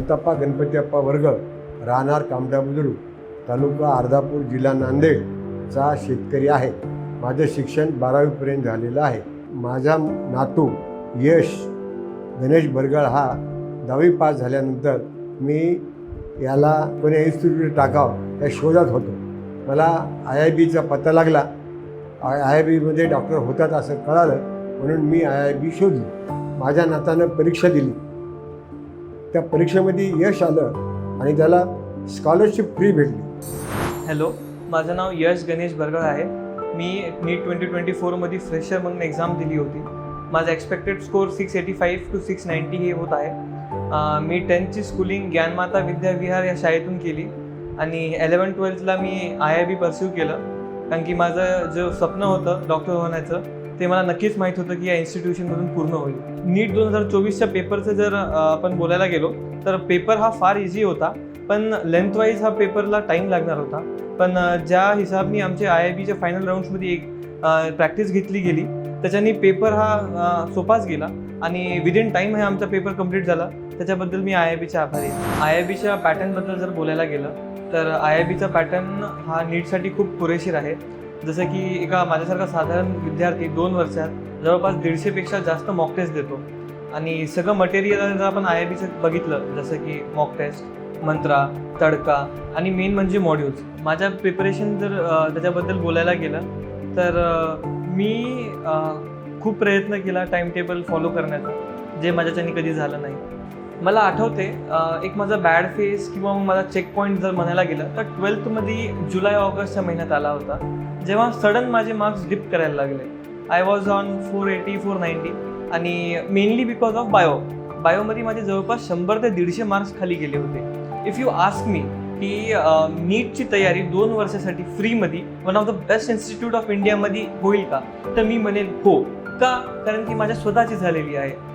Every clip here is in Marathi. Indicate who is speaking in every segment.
Speaker 1: शांताप्पा गणपती अप्पा वर्ग, राहणार कामठा बुद्रुक, तालुका अर्धापूर, जिल्हा नांदेडचा शेतकरी आहे. माझं शिक्षण 12वीपर्यंत झालेलं आहे. माझा नातू यश गणेश बरगळ हा 10वी पास झाल्यानंतर मी याला कोणी इन्स्टिट्यूट टाकावं या शोधात होतो. मला IIBचा पत्ता लागला. IIBमध्ये डॉक्टर होतात असं कळालं, म्हणून मी IIB शोधली. माझ्या नातानं परीक्षा दिली. त्या परीक्षेमध्ये यश आलं आणि त्याला स्कॉलरशिप फ्री भेटली.
Speaker 2: हॅलो, माझं नाव यश गणेश बरगळ आहे. मी नीट 2024मध्ये फ्रेशर म्हणून एक्झाम दिली होती. माझा एक्सपेक्टेड स्कोअर 685 to 690 हे होत आहे. मी 10th स्कूलिंग ज्ञानमाता विद्याविहार या शाळेतून केली आणि 11th-12thला मी IIB परस्यू केलं, कारण की माझं जे स्वप्न होतं डॉक्टर होण्याचं ते मला नक्कीच माहीत होतं की या इन्स्टिट्यूशनमधून पूर्ण होईल. नीट 2024च्या पेपरचं जर आपण बोलायला गेलो तर पेपर हा फार इझी होता, पण लेंथवाईज हा पेपरला टाईम लागणार होता. पण ज्या हिसाबनी आमच्या IIBच्या फायनल राऊंड्समध्ये एक प्रॅक्टिस घेतली गेली त्याच्यानी पेपर हा सोपाच गेला आणि विदिन टाईम हा आमचा पेपर कंप्लीट झाला. त्याच्याबद्दल मी IIBचे आभारी आहे. IIBच्या पॅटर्नबद्दल जर बोलायला गेलं तर IIBचा पॅटर्न हा नीटसाठी खूप पुरेशीर आहे. जसं की एका माझ्यासारखा साधारण विद्यार्थी 2 वर्षात जवळपास 150पेक्षा जास्त मॉक टेस्ट देतो आणि सगळं मटेरियल जर आपण IIBचं बघितलं जसं की मॉक टेस्ट, मंत्रा, तडका आणि मेन म्हणजे मॉड्यूल्स. माझ्या प्रिपरेशन जर त्याच्याबद्दल बोलायला गेलं तर मी खूप प्रयत्न केला टाईम टेबल फॉलो करण्याचा, जे माझ्याच्यानी कधी झालं नाही. मला आठवते एक माझा बॅड फेस किंवा मग माझा चेक पॉईंट जर म्हणायला गेलं तर 12thमध्ये जुलै-ऑगस्टच्या महिन्यात आला होता, जेव्हा सडन माझे मार्क्स डिप करायला लागले. आय वॉज ऑन 480-490 आणि मेनली बिकॉज ऑफ बायोमध्ये माझे जवळपास 100 ते 150 मार्क्स खाली गेले होते. इफ यू आस्क मी की नीटची तयारी 2 वर्षासाठी फ्रीमध्ये one of the best institute of इंडियामध्ये होईल का, तर मी म्हणेन हो. का? कारण की माझ्या स्वतःची झालेली आहे.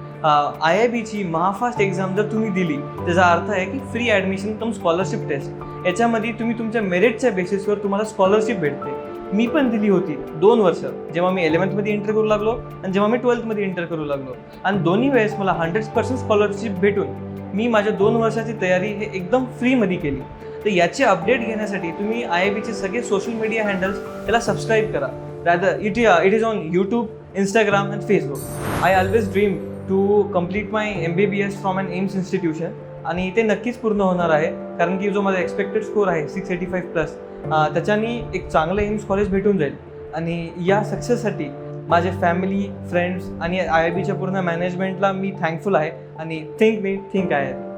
Speaker 2: IIBची महाफास्ट एक्झाम जर तुम्ही दिली त्याचा अर्थ आहे की free admission cum scholarship test. याच्यामध्ये तुम्ही तुमच्या मेरिटच्या बेसिसवर तुम्हाला स्कॉलरशिप भेटते. मी पण दिली होती 2 वर्ष, जेव्हा मी 11thमध्ये एंटर करू लागलो आणि जेव्हा मी 12thमध्ये एंटर करू लागलो, आणि दोन्ही वेळेस मला 100% स्कॉलरशिप भेटून मी माझ्या 2 वर्षाची तयारी हे एकदम फ्रीमध्ये केली. तर याचे अपडेट घेण्यासाठी तुम्ही IIBचे सगळे सोशल मीडिया हँडल्स याला सबस्क्राईब करा. Rather it is on YouTube, Instagram and Facebook. I always dream to complete my MBBS from an AIIMS institution आणि ते नक्कीच पूर्ण होणार आहे, कारण की जो माझा एक्सपेक्टेड स्कोअर आहे 685+, त्याच्यानी एक चांगलं AIIMS कॉलेज भेटून जाईल. आणि या सक्सेससाठी माझे फॅमिली, फ्रेंड्स आणि IIBच्या पूर्ण मॅनेजमेंटला मी थँकफुल आहे. आणि थिंक IIB.